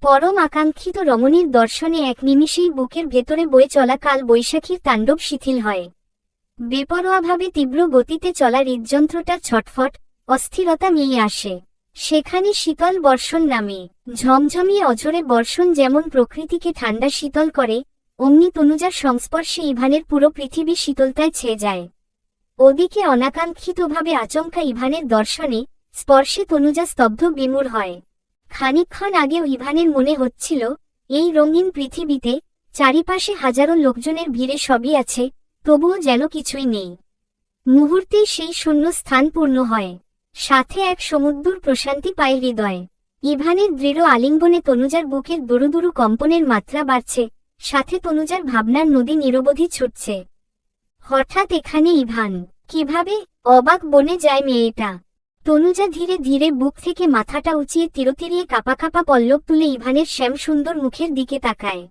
পরম আকাঙ্ক্ষিত রমণীর দর্শনে এক নিমিষেই বুকের ভেতরে বয়ে চলা কাল বৈশাখীর তাণ্ডব শিথিল হয়। বেপরোয়াভাবে তীব্র গতিতে চলা হৃদযন্ত্রটার ছটফট অস্থিরতা নিয়ে আসে। সেখানে শীতল বর্ষণ নামে। ঝমঝমিয়ে অঝরে বর্ষণ যেমন প্রকৃতিকে ঠান্ডা শীতল করে, অমনি তনুজার সংস্পর্শে ইভানের পুরো পৃথিবী শীতলতায় ছেয়ে যায়। ওদিকে অনাকাঙ্ক্ষিতভাবে আচমকা ইভানের দর্শনে স্পর্শে তনুজা স্তব্ধ বিমূঢ় হয়। খানিকক্ষণ আগেও ইভানের মনে হচ্ছিল, এই রঙিন পৃথিবীতে চারিপাশে হাজারো লোকজনের ভিড়ে সবই আছে, তবুও যেন কিছুই নেই। মুহূর্তেই সেই শূন্য স্থান পূর্ণ হয়। সাথে এক সমুদ্র প্রশান্তি পায় হৃদয়। ইভানের দৃঢ় আলিঙ্গনে তনুজার বুকের দুরুদুরু কম্পনের মাত্রা বাড়ছে, সাথে তনুজার ভাবনার নদী নিরবধি ছুটছে। হঠাৎ এখানে ইভান, কিভাবে? অবাক বনে যায় মেয়েটা। তনুজা ধীরে ধীরে বুক থেকে মাথাটা উঁচিয়ে তিরতিরিয়ে কাঁপা কাঁপা পল্লব তুলে ইভানের শ্যামসুন্দর মুখের দিকে তাকায়।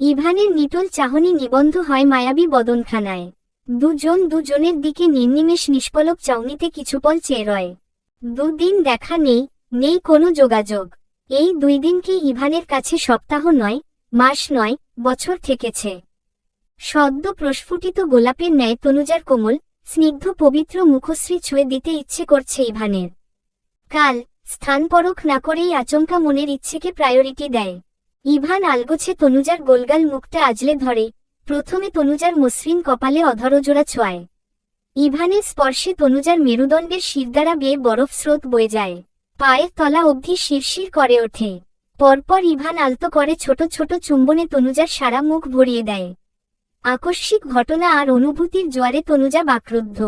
ইভানের নিটোল চাহনি নিবন্ধ হয় মায়াবী বদনখানায়। দুজনের দিকে নির্নিমেষ নিষ্পলক চাউনিতে কিছুপল চেয়ে রয়। দুদিন দেখা নেই, নেই কোনো যোগাযোগ। এই 2 দিনকে ইভানের কাছে সপ্তাহ নয়, মাস নয়, বছর থেকেছে। সদ্য প্রস্ফুটিত গোলাপের ন্যায় তনুজার কোমল স্নিগ্ধ পবিত্র মুখশ্রী ছুঁয়ে দিতে ইচ্ছে করছে ইভানের। কাল স্থান পরখ না করেই আচমকা মনের ইচ্ছেকে প্রায়োরিটি দেয়। ইভান আলগোছে তনুজার গোলগাল মুখটা আজলে ধরে, প্রথমে তনুজার মসৃণ কপালে অধরজোড়া ছোঁয়। ইভানের স্পর্শে তনুজার মেরুদণ্ডের শিরদাঁড়া বেয়ে বরফ স্রোত বয়ে যায়। পায়ের তলা অবধি শিরশির করে ওঠে। পরপর ইভান আলতো করে ছোট ছোট চুম্বনে তনুজার সারা মুখ ভরিয়ে দেয়। আকস্মিক ঘটনা আর অনুভূতির জোয়ারে তনুজা বাকরুদ্ধ।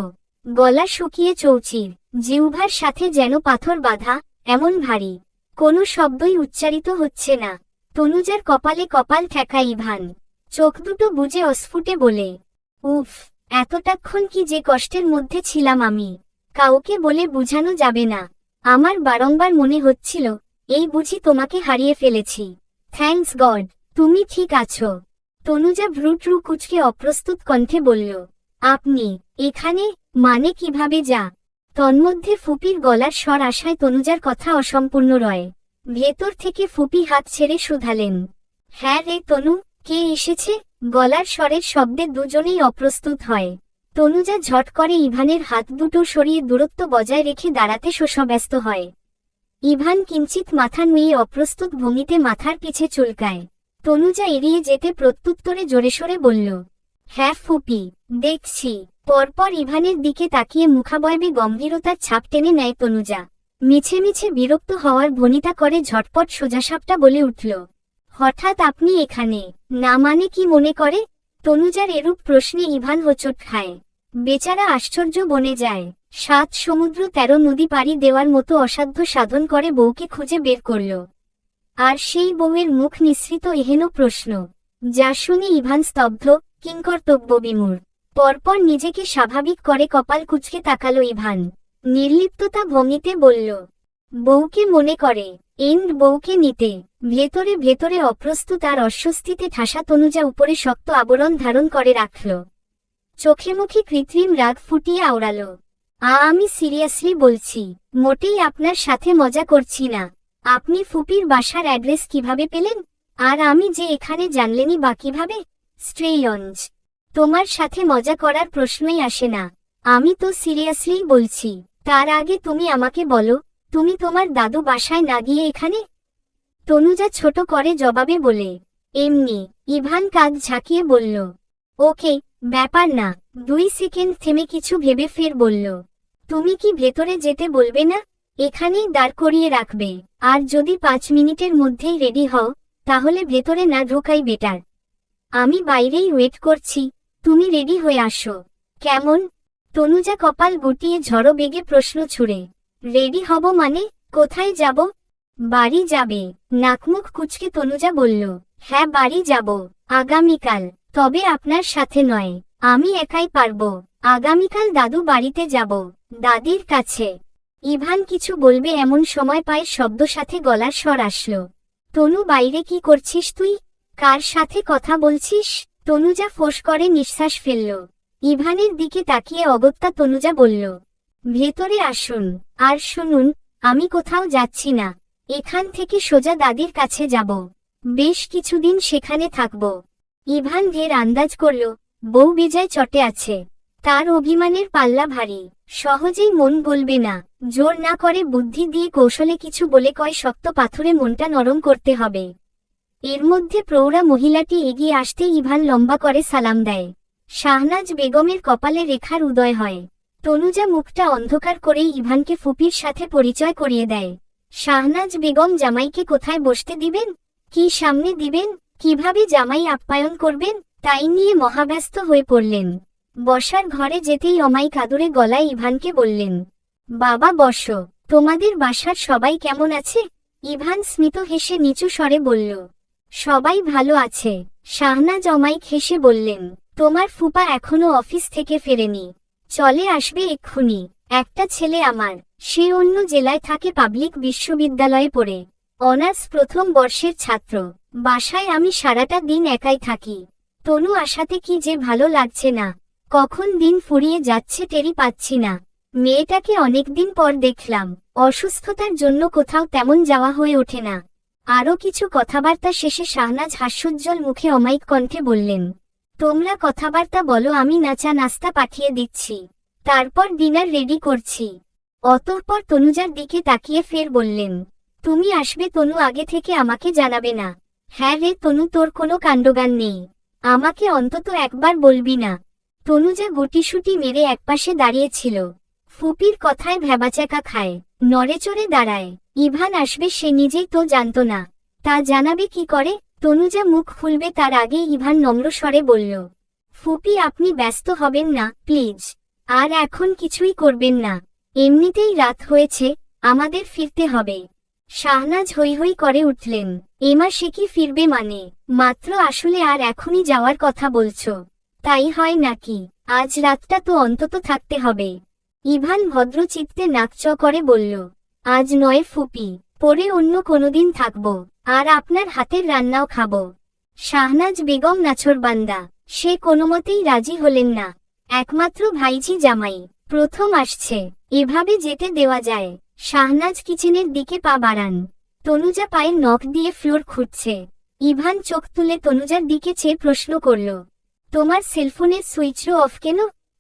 গলা শুকিয়ে চৌচির, জিহ্বার সাথে যেন পাথর বাঁধা, এমন ভারী। কোনো শব্দই উচ্চারিত হচ্ছে না। তনুজার কপালে কপাল ঠেকায় ইভান। চোখ দুটো বুজে অস্ফুটে বলে, উফ, এতটাক্ষণ কি যে কষ্টের মধ্যে ছিলাম আমি, কাউকে বলে বুঝানো যাবে না। আমার বারংবার মনে হচ্ছিল, এই বুঝি তোমাকে হারিয়ে ফেলেছি। থ্যাঙ্কস গড, তুমি ঠিক আছো। তনুজা ভ্রুট্রু কুচকে অপ্রস্তুত কণ্ঠে বলল, আপনি এখানে? মানে কিভাবে? যা। তন্মধ্যে ফুপির গলার স্বর আশায় তনুজার কথা অসম্পূর্ণ রয়। ভেতর থেকে ফুপি হাত ছেড়ে শুধালেন, হ্যাঁ রে তনু, কে এসেছে? গলার স্বরের শব্দে দুজনেই অপ্রস্তুত হয়। তনুজা ঝট করে ইভানের হাত দুটো সরিয়ে দূরত্ব বজায় রেখে দাঁড়াতে শোষব্যস্ত হয়। ইভান কিঞ্চিত মাথা নুয়ে অপ্রস্তুত ভঙ্গিতে মাথার পিছে চুলকায়। তনুজা এড়িয়ে যেতে প্রত্যুত্তরে জোরেশোরে বলল, হ্যাঁ ফুপি, দেখছি। পরপর ইভানের দিকে তাকিয়ে মুখাবয়বে গম্ভীরতার ছাপ টেনে নেয় তনুজা। মিছে মিছে বিরক্ত হওয়ার ভনিতা করে ঝটপট সোজাসাপটা বলে উঠল, হঠাৎ আপনি এখানে? না মানে কি মনে করে? তনুজার এরূপ প্রশ্নে ইভান হোঁচট খায়। বেচারা আশ্চর্য বনে যায়। 7 সমুদ্র 13 নদী পাড়ি দেওয়ার মতো অসাধ্য সাধন করে বউকে খুঁজে বের করল। আর সেই বউয়ের মুখ নিঃসৃত এহেন প্রশ্ন, যা শুনে ইভান স্তব্ধ, কিংকর্তব্যবিমূঢ়। পরপর নিজেকে স্বাভাবিক করে কপাল কুঁচকে তাকালো ইভান। নির্লিপ্ততা ভঙ্গিতে বলল, বউকে মনে করে? বউকে নিতে। ভেতরে ভেতরে অপ্রস্তুত আর অস্বস্তিতে ঠাসা তনুজা উপরে শক্ত আবরণ ধারণ করে রাখল। চোখে মুখে কৃত্রিম রাগ ফুটিয়ে আওড়াল, আমি সিরিয়াসলি বলছি, মোটেই আপনার সাথে মজা করছি না। আপনি ফুপির বাসার অ্যাড্রেস কিভাবে পেলেন? আর আমি যে এখানে জানলেনই বা কিভাবে? স্ট্রেঞ্জ। তোমার সাথে মজা করার প্রশ্নই আসে না। আমি তো সিরিয়াসলি বলছি। তার আগে তুমি আমাকে বলো, তুমি তোমার দাদু বাসায় না গিয়ে এখানে? তনুজা ছোট করে জবাবে বলে, এমনি। ইভান কাঁধ ঝাঁকিয়ে বলল, ওকে, ব্যাপার না। 2 সেকেন্ড থেমে কিছু ভেবে ফের বলল, তুমি কি ভেতরে যেতে বলবে না? এখানেই দাঁড় করিয়ে রাখবে। আর যদি 5 মিনিটের মধ্যেই রেডি হও, তাহলে ভেতরে না ঢোকাই বেটার। আমি বাইরেই ওয়েট করছি, তুমি রেডি হয়ে আসো। কেমন? তনুজা কপাল গুটিয়ে ঝড়ো বেগে প্রশ্ন ছুড়ে, রেডি হব মানে? কোথায় যাব? বাড়ি যাবে। নাকমুখ কুঁচকে তনুজা বলল, হ্যাঁ বাড়ি যাব, আগামীকাল। তবে আপনার সাথে নয়, আমি একাই পারবো। আগামীকাল দাদু বাড়িতে যাব, দাদির কাছে। ইভান কিছু বলবে এমন সময় পায়ের শব্দ সাথে গলার স্বর আসলো, তনু বাইরে কি করছিস তুই? কার সাথে কথা বলছিস? তনুজা ফোঁস করে নিঃশ্বাস ফেলল। ইভানের দিকে তাকিয়ে অগত্যা তনুজা বলল, ভেতরে আসুন। আর শুনুন, আমি কোথাও যাচ্ছি না। এখান থেকে সোজা দাদির কাছে যাব। বেশ কিছুদিন সেখানে থাকব। ইভান ঢের আন্দাজ করল, বউ বেজায় চটে আছে। তার অভিমানের পাল্লা ভারী, সহজেই মন গলবে না। জোর না করে বুদ্ধি দিয়ে কৌশলে কিছু বলে কয় শক্ত পাথরে মনটা নরম করতে হবে। এর মধ্যে প্রৌঢ়া মহিলাটি এগিয়ে আসতে ইভান লম্বা করে সালাম দেয়। শাহনাজ বেগমের কপালে রেখার উদয় হয়। তনুজা মুখটা অন্ধকার করেই ইভানকে ফুপির সাথে পরিচয় করিয়ে দেয়। শাহনাজ বেগম জামাইকে কোথায় বসতে দিবেন, কি সামনে দিবেন, কিভাবে জামাই আপ্যায়ন করবেন, তাই নিয়ে মহাব্যস্ত হয়ে পড়লেন। বসার ঘরে যেতেই অমায়িক আদুরে গলায় ইভানকে বললেন, বাবা বসো। তোমাদের বাসার সবাই কেমন আছে? ইভান স্মিত হেসে নিচু স্বরে বলল, সবাই ভালো আছে। শাহনাজ অমায়িক হেসে বললেন, তোমার ফুপা এখনো অফিস থেকে ফেরেনি, চলে আসবে এক্ষুনি। একটা ছেলে আমার, সে অন্য জেলায় থাকে, পাবলিক বিশ্ববিদ্যালয়ে পড়ে, অনার্স প্রথম বর্ষের ছাত্র। বাসায় আমি সারাটা দিন একাই থাকি। তনু আসাতে কি যে ভালো লাগছে না, কখন দিন ফুরিয়ে যাচ্ছে টেরি পাচ্ছি না। মেয়েটাকে অনেকদিন পর দেখলাম, অসুস্থতার জন্য কোথাও তেমন যাওয়া হয়ে ওঠে না। আরও কিছু কথাবার্তা শেষে শাহনাজ হাস্যোজ্জ্বল মুখে অমায়িক কণ্ঠে বললেন, তোমরা কথাবার্তা বলো, আমি নাচা নাস্তা পাঠিয়ে দিচ্ছি, তারপর ডিনার রেডি করছি। অতঃপর তনুজার দিকে তাকিয়ে ফের বললেন, তুমি আসবে তনু, আগে থেকে আমাকে জানাবে না? হ্যাঁ রে তনু, তোর কোনো কাণ্ডজ্ঞান নেই, আমাকে অন্তত একবার বলবি না? তনুজা গুটিসুটি মেরে একপাশে দাঁড়িয়েছিল, ফুপির কথায় ভ্যাবাচাকা খায়, নড়েচড়ে দাঁড়ায়। ইভান আসবে সে নিজেই তো জানত না, তা জানাবে কি করে? তনুজা মুখ খুলবে তার আগেই ইভান নম্র স্বরে বলল, ফুপি আপনি ব্যস্ত হবেন না প্লিজ, আর এখন কিছুই করবেন না, এমনিতেই রাত হয়েছে, আমাদের ফিরতে হবে। শাহনাজ হৈ হৈ করে উঠলেন, এমা সে কি ফিরবে মানে? মাত্র আসলে আর এখনই যাওয়ার কথা বলছো, তাই হয় নাকি? আজ রাতটা তো অন্তত থাকতে হবে। ইভান ভদ্রচিত্তে নাকচ করে বলল, আজ নয় ফুপি, পরে অন্য কোনোদিন থাকব, আর আপনার হাতের রান্নাও খাব। শাহনাজ বেগম নাছোড়বান্দা, সে কোনোমতেই রাজি হলেন না। একমাত্র ভাইঝি জামাই, প্রথম আসছে, এভাবে যেতে দেওয়া যায়? শাহনাজ কিচেনের দিকে পা বাড়ান। তনুজা পায়ের নখ দিয়ে ফ্লোর খুঁড়ছে। ইভান চোখ তুলে তনুজার দিকে চেয়ে প্রশ্ন করল, তোমার সেলফোনের সুইচ অফ কেন?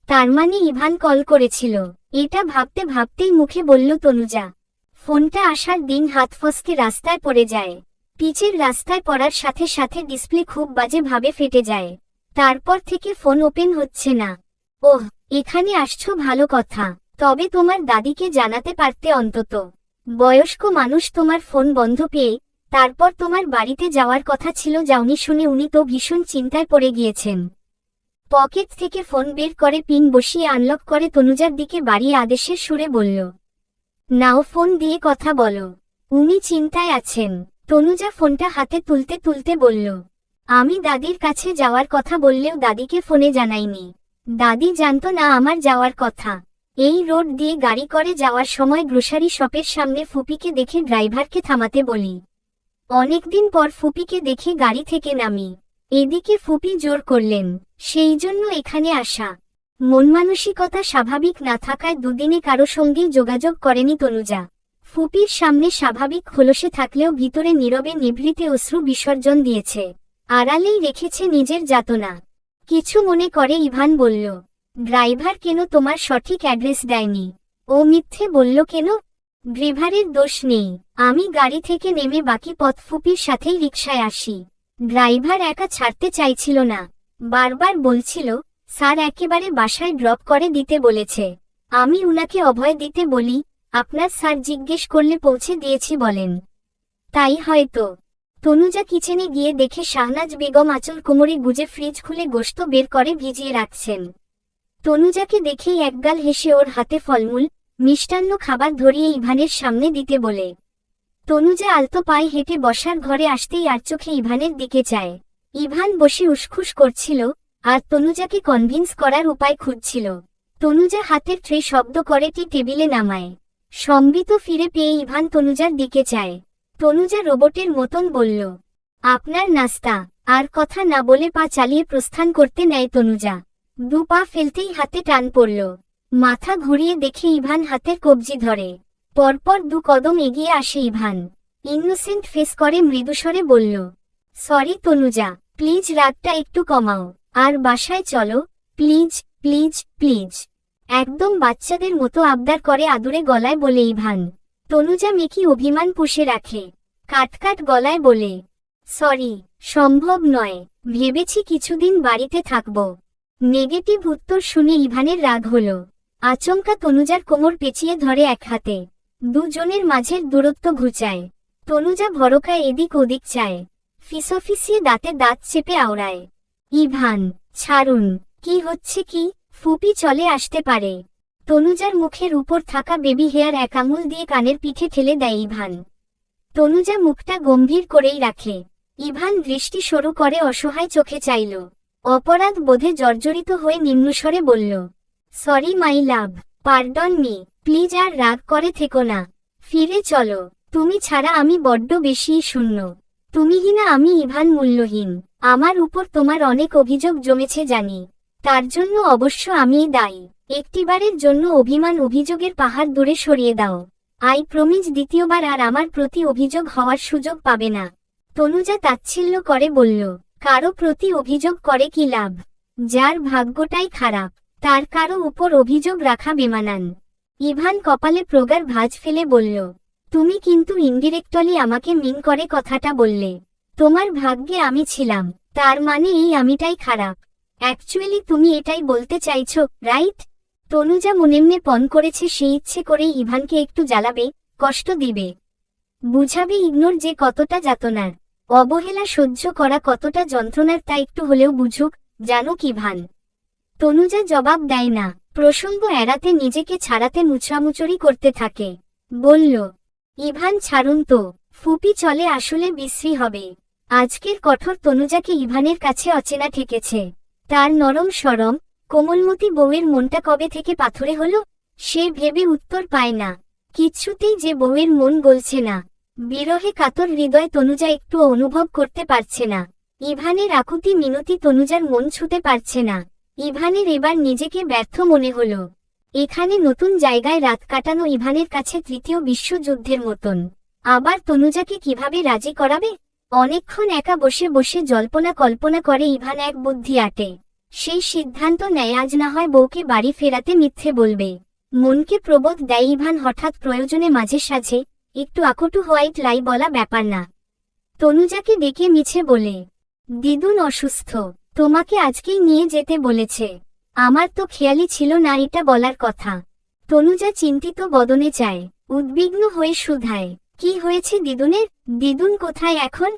তার মানে ইভান কল করেছিল? এটা ভাবতে ভাবতেই মুখে বলল তনুজা। ফোনটা আসার দিন হাত ফসকে রাস্তায় পড়ে যায়। পিচের রাস্তায় পড়ার সাথে সাথে ডিসপ্লে খুব বাজে ভাবে ফেটে যায়। তারপর থেকে ফোন ওপেন হচ্ছে না। ওহ, এখানে আসছো ভালো কথা, তবে তোমার দাদিকে জানাতে পারতে অন্তত। বয়স্ক মানুষ, তোমার ফোন বন্ধ পেয়ে তারপর তোমার বাড়িতে যাওয়ার কথা ছিল, যাওনি শুনে উনি তো ভীষণ চিন্তায় পড়ে গিয়েছেন। পকেট থেকে ফোন বের করে পিন বসিয়ে আনলক করে তনুজার দিকে বাড়িয়ে আদেশের সুরে বলল, নাও ফোন দিয়ে কথা বলো, উনি চিন্তায় আছেন। তনুজা ফোনটা হাতে তুলতে তুলতে বলল, আমি দাদির কাছে যাওয়ার কথা বললেও দাদিকে ফোনে জানাইনি। দাদি জানত না আমার যাওয়ার কথা। এই রোড দিয়ে গাড়ি করে যাওয়ার সময় গ্রোসারি শপের সামনে ফুপিকে দেখে ড্রাইভারকে থামাতে বলি। অনেকদিন পর ফুপিকে দেখে গাড়ি থেকে নামি। এদিকে ফুপি জোর করলেন, সেই জন্য এখানে আসা। মন মানসিকতা স্বাভাবিক না থাকায় দুদিনে কারো সঙ্গেই যোগাযোগ করেনি তনুজা। ফুপির সামনে স্বাভাবিক খোলসে থাকলেও ভিতরে নীরবে নিভৃতে অশ্রু বিসর্জন দিয়েছে। আড়ালেই রেখেছে নিজের যাতনা। কিছু মনে করে ইভান বলল, ড্রাইভার কেন তোমার সঠিক অ্যাড্রেস দেয়নি? ও মিথ্যে বলল কেন? ড্রাইভারের দোষ নেই, আমি গাড়ি থেকে নেমে বাকি পথ ফুপির সাথেই রিকশায় আসি। ড্রাইভার একা ছাড়তে চাইছিল না, বারবার বলছিল স্যার একেবারে বাসায় ড্রপ করে দিতে বলেছে। আমি উনাকে অভয় দিতে বলি, আপনার স্যার জিজ্ঞেস করলে পৌঁছে দিয়েছি বলেন। তাই হয়তো। তনুজা কিচেনে গিয়ে দেখে শাহনাজ বেগম আঁচল কোমরে গুজে ফ্রিজ খুলে গোশত বের করে ভিজিয়ে রাখছেন। তনুজাকে দেখেই একগাল হেসে ওর হাতে ফলমূল মিষ্টান্ন খাবার ধরিয়ে ইভানের সামনে দিতে বলে। তনুজা আলতো পায়ে হেঁটে বসার ঘরে আসতেই আর চোখে ইভানের দিকে চায়। ইভান বসে উসখুস করছিল আর তনুজাকে কনভিন্স করার উপায় খুঁজছিল। তনুজা হাতের ট্রে শব্দ করে টেবিলে নামায়। সম্বিত ফিরে পেয়ে ইভান তনুজার দিকে চায়। তনুজা রোবটের মতন বলল, আপনার নাস্তা। আর কথা না বলে পা চালিয়ে প্রস্থান করতে নেয় তনুজা। দু পা ফেলতেই হাতে টান পড়ল। মাথা ঘুরিয়ে দেখে ইভান হাতের কবজি ধরে। পরপর দু কদম এগিয়ে আসে ইভান। ইনোসেন্ট ফেস করে মৃদুস্বরে বলল, সরি তনুজা, প্লিজ রাগটা একটু কমাও, আর বাসায় চলো, প্লিজ প্লিজ প্লিজ। একদম বাচ্চাদের মতো আবদার করে আদুরে গলায় বলে ইভান। তনুজা মেকি অভিমান পুষে রাখে, কাটকাট গলায় বলে, সরি, সম্ভব নয়, ভেবেছি কিছুদিন বাড়িতে থাকব। নেগেটিভ উত্তর শুনে ইভানের রাগ হল। আচমকা তনুজার কোমর পেঁচিয়ে ধরে এক হাতে, দুজনের মাঝের দূরত্ব ঘুচায়। তনুজা ভরকায় এদিক ওদিক চায়, ফিসফিসিয়ে দাঁতে দাঁত চেপে আওড়ায়, ইভান ছাড়ুন, কি হচ্ছে কি? ফুপি চলে আসতে পারে। তনুজার মুখের উপর থাকা বেবি হেয়ার এক আঙুল দিয়ে কানের পিঠে ঠেলে দেয় ইভান। তনুজা মুখটা গম্ভীর করেই রাখে। ইভান দৃষ্টি সরু করে অসহায় চোখে চাইল। অপরাধ বোধে জর্জরিত হয়ে নিম্নস্বরে বলল, sorry my love, pardon me, please আর রাগ করে থেকো না, ফিরে চলো। তুমি ছাড়া আমি বড্ড বেশিই শূন্য। তুমিহীনা আমি ইভান মূল্যহীন। আমার উপর তোমার অনেক অভিযোগ জমেছে জানি, তার জন্য অবশ্য আমিই দায়ী। একটিবারের জন্য অভিযোগের পাহাড় দূরে সরিয়ে দাও। আই প্রমিজ দ্বিতীয়বার আর আমার প্রতি অভিযোগ হওয়ার সুযোগ পাবে না। তনুজা তাচ্ছিল্য করে বলল, কারো প্রতি অভিযোগ করে কি লাভ? যার ভাগ্যটাই খারাপ, তার কারো উপর অভিযোগ রাখা বেমানান। ইভান কপালে প্রগাঢ় ভাঁজ ফেলে বলল, তুমি কিন্তু ইনডিরেক্টলি আমাকে মিন করে কথাটা বললে। তোমার ভাগ্যে আমি ছিলাম, তার মানে এই আমিটাই খারাপ। অ্যাকচুয়ালি তুমি এটাই বলতে চাইছো, রাইট? তনুজা মনেমনে পণ করেছে সে ইচ্ছে করেই ইভানকে একটু জ্বালাবে, কষ্ট দিবে, বুঝাবে ইগনোর যে কতটা যাতনার, অবহেলা সহ্য করা কতটা যন্ত্রণার তা একটু হলেও বুঝুক, জানুক ইভান। তনুজা জবাব দেয় না, প্রসঙ্গ এড়াতে নিজেকে ছাড়াতে মুচড়ামুচড়ি করতে থাকে। বলল, ইভান ছাড়ুন তো, ফুপি চলে আসলে বিশ্রী হবে। আজকের কঠোর তনুজাকে ইভানের কাছে অচেনা ঠেকেছে। তার নরম সরম কোমলমতি বউয়ের মনটা কবে থেকে পাথরে হলো, সে ভেবে উত্তর পায় না। কিচ্ছুতেই যে বউয়ের মন গলছে না। বিরহে কাতর হৃদয় তনুজা একটু অনুভব করতে পারছে না। ইভানের আকুতি মিনতি তনুজার মন ছুতে পারছে না। ইভানের এবার নিজেকে ব্যর্থ মনে হলো। এখানে নতুন জায়গায় রাত কাটানো ইভানের কাছে তৃতীয় বিশ্বযুদ্ধের মতন। আবার তনুজাকে কিভাবে রাজি করাবে? অনেকক্ষণ একা বসে বসে জল্পনা কল্পনা করে ইভান এক বুদ্ধি আটে। সেই সিদ্ধান্ত নেয় আজ না হয় বউকে বাড়ি ফেরাতে মিথ্যে বলবে। মনকে প্রবোধ দেয় ইভান হঠাৎ প্রয়োজনে মাঝে সাঝে একটু আকটু হোয়াইট লাই বলা ব্যাপার না। তনুজাকে ডেকে মিছে বলে, দিদুন অসুস্থ, তোমাকে আজকেই নিয়ে যেতে বলেছে। আমার তো খেয়ালই ছিল না এটা বলার কথা। তনুজা চিন্তিত বদনে চায়, উদ্বিগ্ন হয়ে শুধায়, কি হয়েছে দিদুনের? দিদুন কোথায় এখন?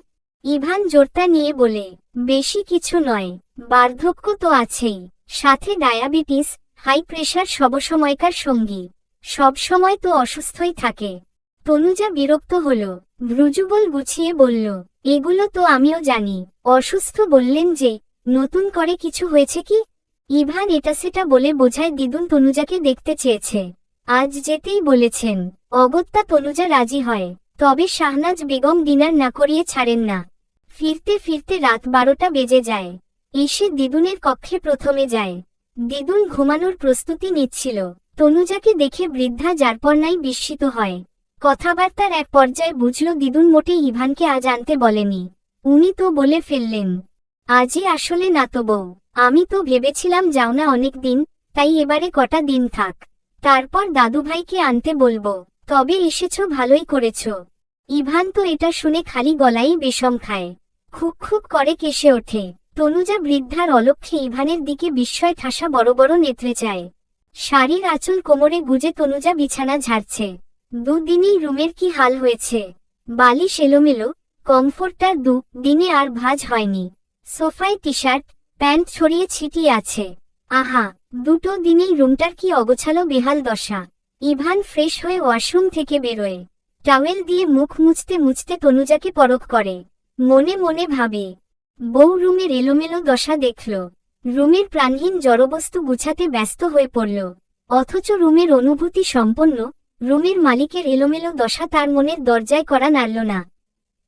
ইভান জোরতা নিয়ে বলে, বেশি কিছু নয়, বার্ধক্য তো আছেই, সাথে ডায়াবেটিস, হাই প্রেশার সবসময়কার সঙ্গী, সব সময় তো অসুস্থই থাকে। তনুজা বিরক্ত হল, ভ্রুযুগল গুছিয়ে বলল, এগুলো তো আমিও জানি। অসুস্থ বললেন যে, নতুন করে কিছু হয়েছে কি? ইভান এটা সেটা বলে বোঝায় দিদুন তনুজাকে দেখতে চেয়েছে। আজ যেতেই বলেছেন। অগত্যা তনুজা রাজি হয়, তবে শাহনাজ বেগম ডিনার না করিয়ে ছাড়েন না। ফিরতে ফিরতে রাত 12টা বেজে যায়। এসে দিদুনের কক্ষে প্রথমে যায়। দিদুন ঘুমানোর প্রস্তুতি নিচ্ছিল। তনুজাকে দেখে বৃদ্ধা যারপরনাই বিস্মিত হয়। কথাবার্তার এক পর্যায়ে বুঝল দিদুন মোটেই ইভানকে আজ আনতে বলেনি। উনি তো বলে ফেললেন, আজই আসলে না তো বউ, আমি তো ভেবেছিলাম যাও না অনেক দিন, তাই এবারে কটা দিন থাক, তারপর দাদুভাইকে আনতে বলবো। তবে এসেছো ভালোই করেছো। ইভান তো এটা শুনে খালি গলায় বেশম খায়, খুব খুব করে কেসে ওঠে। তনুজা বৃদ্ধার অলক্ষ্যে ইভানের দিকে বিস্ময় ঠাসা বড় বড় নেত্রে চায়। শাড়ির আঁচল কোমরে গুজে তনুজা বিছানা ঝাড়ছে। দুদিনেই রুমের কি হাল হয়েছে। বালিশ এলোমেলো, কমফোর্টার দিনে আর ভাঁজ হয়নি। সোফায় টি শার্ট প্যান্ট ছড়িয়ে ছিটিয়ে আছে। আহা, দুটো দিনেই রুমটার কি অগোছালো বেহাল দশা। ইভান ফ্রেশ হয়ে ওয়াশরুম থেকে বেরোয়। টাওয়েল দিয়ে মুখ মুছতে মুছতে তনুজাকে পরখ করে। মনে মনে ভাবে, বউ রুমের এলোমেলো দশা দেখল। রুমের প্রাণহীন জড়বস্তু গুছাতে ব্যস্ত হয়ে পড়ল। অথচ রুমের অনুভূতি সম্পন্ন, রুমের মালিকের এলোমেলো দশা তার মনের দরজায় করা নাড়ল না।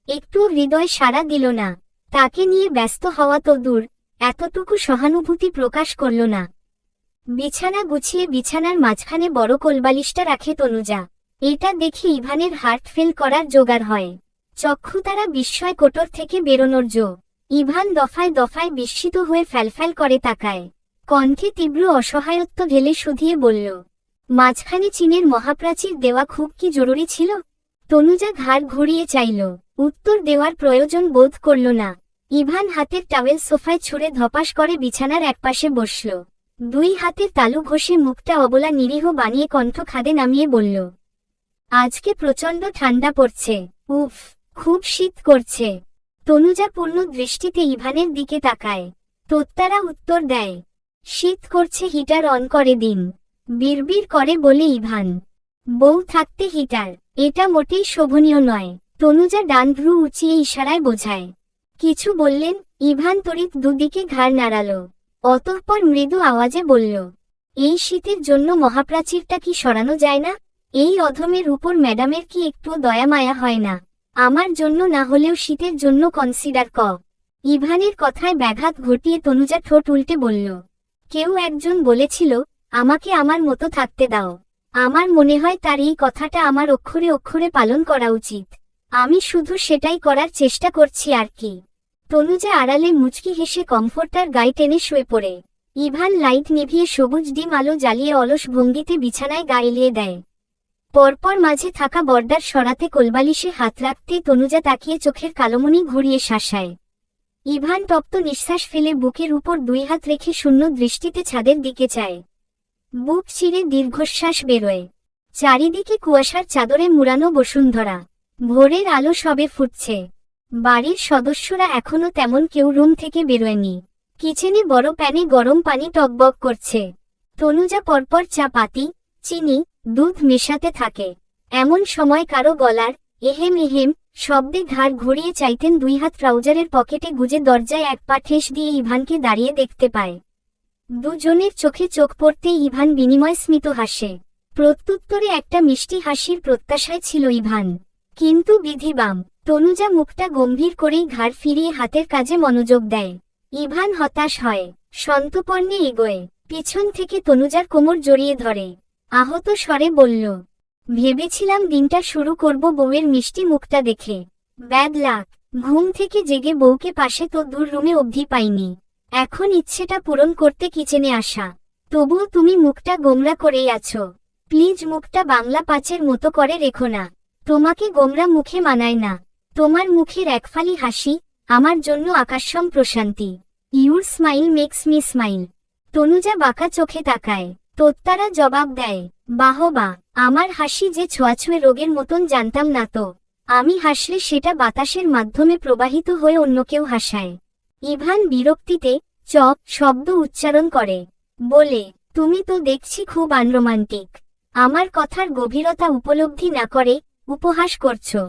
একটু হৃদয় সাড়া দিল না। তাকে নিয়ে ব্যস্ত হওয়া তো দূর, এতটুকু সহানুভূতি প্রকাশ করল না। বিছানা গুছিয়ে বিছানার মাঝখানে বড় কোলবালিশটা রাখে তনুজা। এটা দেখে ইভানের হার্ট ফেল করার জোগাড় হয়। চক্ষু তারা বিস্ময় কোটর থেকে বেরোনোর জো। ইভান দফায় দফায় বিস্মিত হয়ে ফ্যালফ্যাল করে তাকায়। কণ্ঠে তীব্র অসহায়ত্ব ঢেলে শুধিয়ে বলল, মাঝখানে চীনের মহাপ্রাচীর দেওয়া খুব কি জরুরি ছিল? তনুজা ঘাড় ঘুরিয়ে চাইল, উত্তর দেওয়ার প্রয়োজন বোধ করল না। ইভান হাতের টাওয়েল সোফায় ছুঁড়ে ধপাস করে বিছানার একপাশে বসল। দুই হাতের তালু ঘষে মুখটা অবলা নিরীহ বানিয়ে কণ্ঠ খাদে নামিয়ে বলল, আজকে প্রচণ্ড ঠান্ডা পড়ছে। উফ, খুব শীত করছে। তনুজা পূর্ণ দৃষ্টিতে ইভানের দিকে তাকায়। তোত্তারা উত্তর দেয়, শীত করছে, হিটার অন করে দিন। বিড়বিড় করে বলে ইভান, বউ থাকতে হিটার, এটা মোটেই শোভনীয় নয়। তনুজা ডান ভ্রু উঁচিয়ে ইশারায় বোঝায়। কিছু বললেন? ইভান তড়িৎ দুদিকে ঘাড় নাড়াল। অতঃপর মৃদু আওয়াজে বলল, এই শীতের জন্য মহাপ্রাচীরটা কি সরানো যায় না? এই অধমের উপর ম্যাডামের কি একটু দয়া মায়া হয় না? আমার জন্য না হলেও শীতের জন্য কনসিডার ক। ইভানের কথায় ব্যাঘাত ঘটিয়ে তনুজা ঠোঁট উল্টে বলল, কেউ একজন বলেছিল আমাকে আমার মতো থাকতে দাও। আমার মনে হয় তার এই কথাটা আমার অক্ষরে অক্ষরে পালন করা উচিত। আমি শুধু সেটাই করার চেষ্টা করছি আর কি। তনুজা আড়ালে মুচকি হেসে কমফোর্টার গায়ে টেনে শুয়ে পড়ে। ইভান লাইট নিভিয়ে সবুজ ডিম আলো জ্বালিয়ে অলস ভঙ্গিতে বিছানায় গা এলিয়ে দেয়। পরপর মাঝে থাকা বর্ডার সরাতে কোলবালিশে হাত রাখতেই তনুজা তাকিয়ে চোখের কালোমণি ঘুরিয়ে শাসায়। ইভান তপ্ত নিঃশ্বাস ফেলে বুকের উপর দুই হাত রেখে শূন্য দৃষ্টিতে ছাদের দিকে চায়। বুক চিরে দীর্ঘশ্বাস বেরোয়। চারিদিকে কুয়াশার চাদরে মুড়ানো বসুন্ধরা। ভোরের আলো সবে ফুটছে। বাড়ির সদস্যরা এখনো তেমন কেউ রুম থেকে বেরোয়নি। কিচেনে বড় প্যানে গরম পানি টকবক করছে। তনুজা পরপর চা পাতি, চিনি, দুধ মেশাতে থাকে। এমন সময় কারো গলার এহেম এহেম শব্দে ঘাড় ঘুরিয়ে চাইতেন দুই হাত ট্রাউজারের পকেটে গুজে দরজায় এক পা ঠেস দিয়ে ইভানকে দাঁড়িয়ে দেখতে পায়। দুজনের চোখে চোখ পড়তেই ইভান বিনিময় স্মিত হাসে। প্রত্যুত্তরে একটা মিষ্টি হাসির প্রত্যাশায় ছিল ইভান। কিন্তু বিধিবাম, তনুজা মুখটা গম্ভীর করেই ঘাড় ফিরিয়ে হাতের কাজে মনোযোগ দেয়। ইভান হতাশ হয়, সন্তর্পণে এগোয়। পিছন থেকে তনুজার কোমর জড়িয়ে ধরে। আহত স্বরে বলল, ভেবেছিলাম দিনটা শুরু করব বউয়ের মিষ্টি মুখটা দেখে। Bad luck. ঘুম থেকে জেগে বউকে পাশে তো দূর রুমে অবধি পাইনি। এখন ইচ্ছেটা পূরণ করতে কিচেনে আসা। তবুও তুমি মুখটা গোমরা করেই আছো। প্লিজ মুখটা বাংলা পাঁচের মতো করে রেখো না। তোমাকে গোমরা মুখে মানায় না। তোমার মুখের একফালি হাসি আমার জন্য আকাশসম প্রশান্তি। Your smile makes me smile. Tanuja বাঁকা চোখে তাকায়। তোত্তারা জবাব দেয়, বাহবা, আমার হাসি যে ছোঁয়াছুঁয়ে রোগের মতন জানতাম না তো। আমি হাসলে সেটা বাতাসের মাধ্যমে প্রবাহিত হয়ে অন্য কেউ হাসায়। ইভান বিরক্তিতে শব্দ উচ্চারণ করে। বলে, তুমি তো দেখছি খুব আনরোমান্টিক। আমার কথার গভীরতা উপলব্ধি না করে উপহাস করছো।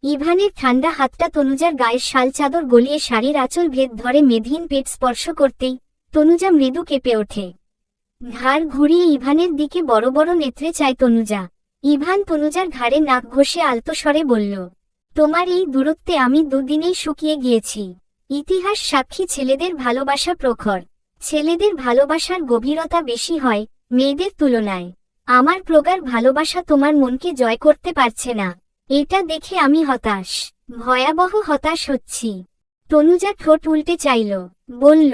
ইভানের ঠান্ডা হাতটা তনুজার গায়ের শাল চাদর গলিয়ে শাড়ির আঁচল ভেদ ধরে মেদহীন পেট স্পর্শ করতেই তনুজা মৃদু কেঁপে ওঠে। ঘাড় ঘুরিয়ে ইভানের দিকে বড় বড় নেত্রে চায় তনুজা। ইভান তনুজার ঘাড়ে নাক ঘষে আলতো স্বরে বলল, তোমার এই দূরত্বে আমি দুদিনেই শুকিয়ে গিয়েছি। ইতিহাস সাক্ষী ছেলেদের ভালোবাসা প্রখর। ছেলেদের ভালোবাসার গভীরতা বেশি হয় মেয়েদের তুলনায়। আমার প্রগাঢ় ভালোবাসা তোমার মনকে জয় করতে পারছে না। এটা দেখে আমি হতাশ, ভয়াবহ হতাশ হচ্ছি। তনুজা ঠোঁট উল্টে চাইল, বলল,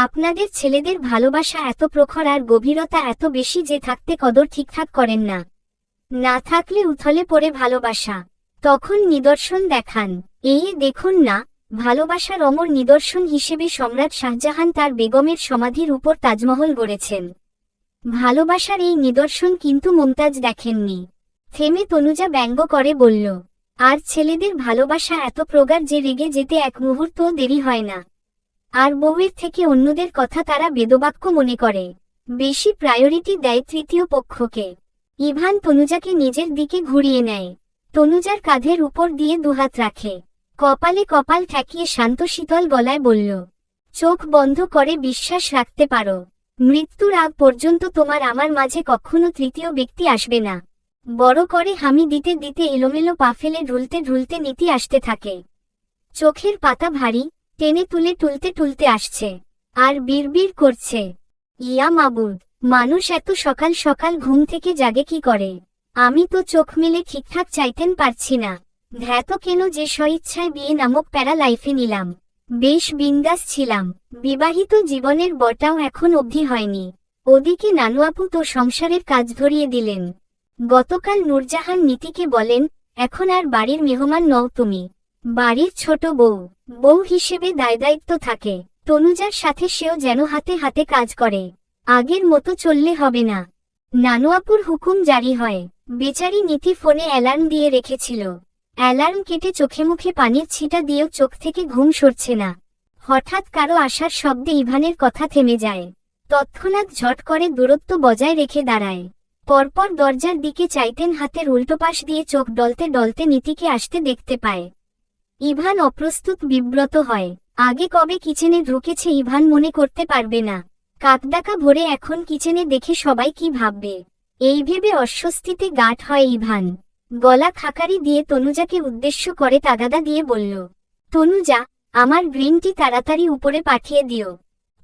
আপনাদের ছেলেদের ভালোবাসা এত প্রখর আর গভীরতা এত বেশি যে থাকতে কদর ঠিকঠাক করেন না। না থাকলে উথলে পড়ে ভালোবাসা। তখন নিদর্শন দেখান। এই দেখুন না, ভালোবাসার অমর নিদর্শন হিসেবে সম্রাট শাহজাহান তার বেগমের সমাধির উপর তাজমহল গড়েছেন। ভালোবাসার এই নিদর্শন কিন্তু মুমতাজ দেখেননি। থেমে তনুজা ব্যঙ্গ করে বলল, আর ছেলেদের ভালোবাসা এত প্রগাঢ় যে রেগে যেতে এক মুহূর্তও দেরি হয় না। আর বউয়ের থেকে অন্যদের কথা তারা বেদবাক্য মনে করে। বেশি প্রায়োরিটি দেয় তৃতীয় পক্ষকে। ইভান তনুজাকে নিজের দিকে ঘুরিয়ে নেয়। তনুজার কাঁধের উপর দিয়ে দুহাত রাখে। কপালে কপাল ঠেকিয়ে শান্ত শীতল গলায় বলল, চোখ বন্ধ করে বিশ্বাস রাখতে পারো। মৃত্যুর আগ পর্যন্ত তোমার আমার মাঝে কখনো তৃতীয় ব্যক্তি আসবে না। বড় করে হামি দিতে দিতে এলোমেলো পা ফেলে ঢুলতে ঢুলতে নীতি আসতে থাকে। চোখের পাতা ভারী, টেনে তুলে টুলতে টুলতে আসছে। আর বিড়বিড় করছে, ইয়া মাবুদ, মানুষ এত সকাল সকাল ঘুম থেকে জাগে কি করে? আমি তো চোখ মেলে ঠিকঠাক চাইতেন পারছি না। ধ্যাত কেন যে স্বইচ্ছায় বিয়ে নামক প্যারা লাইফে নিলাম। বেশ বিন্দাস ছিলাম। বিবাহিত জীবনের বটাও এখন অবধি হয়নি। ওদিকে নানু আপু তো সংসারের কাজ ধরিয়ে দিলেন। গতকাল নূরজাহান নীতিকে বলেন, এখন আর বাড়ির মেহমান নও তুমি, বাড়ির ছোট বউ। বউ হিসেবে দায়দায়িত্ব থাকে। তনুজার সাথে সেও যেন হাতে হাতে কাজ করে। আগের মতো চললে হবে না। নানু আপুর হুকুম জারি হয়। বেচারি নীতি ফোনে অ্যালার্ম দিয়ে রেখেছিল। অ্যালার্ম কেটে চোখে মুখে পানির ছিটা দিয়েও চোখ থেকে ঘুম সরছে না। হঠাৎ কারো আসার শব্দে ইভানের কথা থেমে যায়। তৎক্ষণাৎ ঝট করে দূরত্ব বজায় রেখে দাঁড়ায়। পরপর দরজার দিকে চাইতেন, হাতের উল্টো পাশ দিয়ে চোখ ডলতে ডলতে নীতিকে আসতে দেখতে পায়। ইভান অপ্রস্তুত বিব্রত হয়। আগে কবে কিচেনে ঢুকেছে ইভান মনে করতে পারবে না। কাকডাকা ভরে এখন কিচেনে দেখে সবাই কি ভাববে, এই ভেবে অস্বস্তিতে গাঁট হয় ইভান। গলা খাকারি দিয়ে তনুজাকে উদ্দেশ্য করে তাগাদা দিয়ে বলল, তনুজা, আমার গ্রিন টি তাড়াতাড়ি উপরে পাঠিয়ে দিও।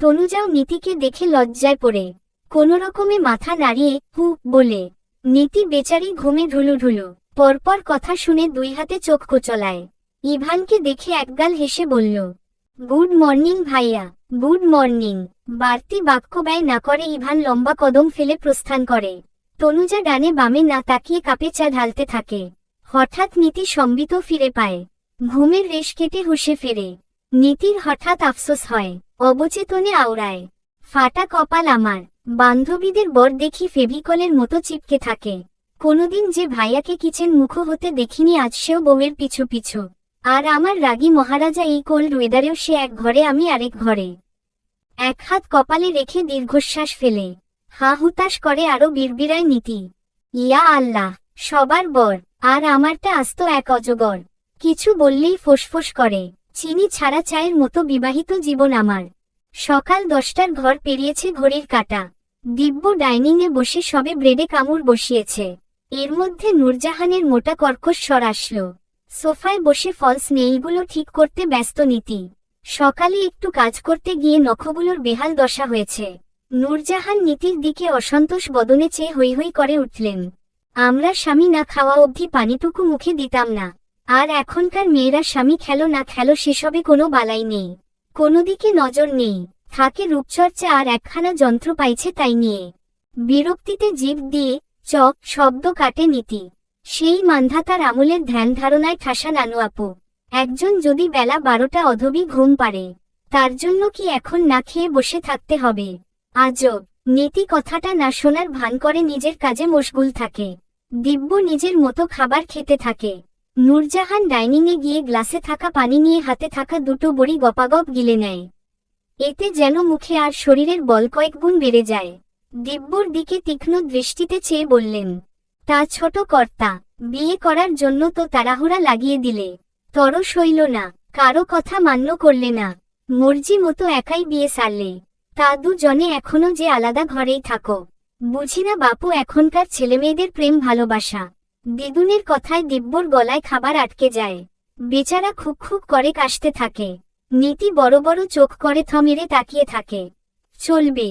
তনুজাও নীতিকে দেখে লজ্জায় পড়ে কোনোরকমে মাথা নাড়িয়ে হু বলে। নীতি বেচারি ঘুমে ঢুলুঢুলু। পরপর কথা শুনে দুই হাতে চোখ কোচলায়। ইভানকে দেখে একগাল হেসে বলল, গুড মর্নিং ভাইয়া। Good morning. বাড়তি বাক্য ব্যয় না করে ইভান লম্বা কদম ফেলে প্রস্থান করে। তনুজা ডানে বামে না তাকিয়ে কাপে চা ঢালতে থাকে। হঠাৎ নীতি সম্বিত ফিরে পায়। ঘুমের রেশ কেটে হুঁশে ফেরে। নীতির হঠাৎ আফসোস হয়, অবচেতনে আওড়ায়, ফাটা কপাল আমার। বান্ধবীদের বর দেখি ফেভিকলের মতো চিপকে থাকে। কোনোদিন যে ভাইয়াকে কিচেন মুখ হতে দেখিনি, আজ সেও বউয়ের পিছু পিছু। আর আমার রাগী মহারাজা এই কোল্ড ওয়েদারেও সে এক ঘরে, আমি আরেক ঘরে। এক হাত কপালে রেখে দীর্ঘশ্বাস ফেলে হা হুতাশ করে আরো বিড়বিড়ায় নীতি। ইয়া আল্লাহ, সবার বর, আর আমারটা আস্ত এক অজগর। কিছু বললেই ফোঁসফোঁস করে। চিনি ছাড়া চায়ের মতো বিবাহিত জীবন আমার। সকাল 10টার ঘর পেরিয়েছে ঘড়ির কাঁটা। দিব্য ডাইনিংয়ে বসে সবে ব্রেডে কামড় বসিয়েছে। এর মধ্যে নূরজাহানের মোটা কর্কশ স্বর আসল। সোফায় বসে ফলস নেইলগুলো ঠিক করতে ব্যস্ত নীতি। সকালে একটু কাজ করতে গিয়ে নখগুলোর বেহাল দশা হয়েছে। নূরজাহান নীতির দিকে অসন্তোষ বদনে চেয়ে হৈ হৈ করে উঠলেন। আমরা স্বামী না খাওয়া অবধি পানিটুকু মুখে দিতাম না, আর এখনকার মেয়েরা স্বামী খেলো না খেলো সেসবে কোনো বালাই নেই, কোনো দিকে নজর নেই। থাকে রূপচর্চা আর একখানা যন্ত্র পাইছে তাই নিয়ে। বিরক্তিতে জিভ দিয়ে চ শব্দ কাটে নীতি। সেই মান্ধাতার আমলের ধ্যান ধারণায় ঠাসা নানু আপু। একজন যদি বেলা 12টা অধবি ঘুম পারে, তার জন্য কি এখন না খেয়ে বসে থাকতে হবে? আজব। নীতি কথাটা না শোনার ভান করে নিজের কাজে মশগুল থাকে। দিব্য নিজের মতো খাবার খেতে থাকে। নূরজাহান ডাইনিংয়ে গিয়ে গ্লাসে থাকা পানি নিয়ে হাতে থাকা দুটো বড়ি গপাগপ গিলে নেয়। এতে যেন মুখে আর শরীরের বল কয়েক গুণ বেড়ে যায়। দিব্যর দিকে তীক্ষ্ণ দৃষ্টিতে চেয়ে বললেন, তা ছোট কর্তা, বিয়ে করার জন্য তো তাড়াহুড়া লাগিয়ে দিলে, তরস হইল না, কারো কথা মান্য করলে না, মর্জি মতো একাই বিয়ে সারলে, তা দুজনে এখনো যে আলাদা ঘরেই থাকো। বুঝি না বাপু এখনকার ছেলেমেয়েদের প্রেম ভালোবাসা। দিদুনের কথায় দিব্যর গলায় খাবার আটকে যায়। বেচারা খুব খুব করে কাশতে থাকে। নীতি বড় বড় চোখ করে থ মেরে তাকিয়ে থাকে। চলবে।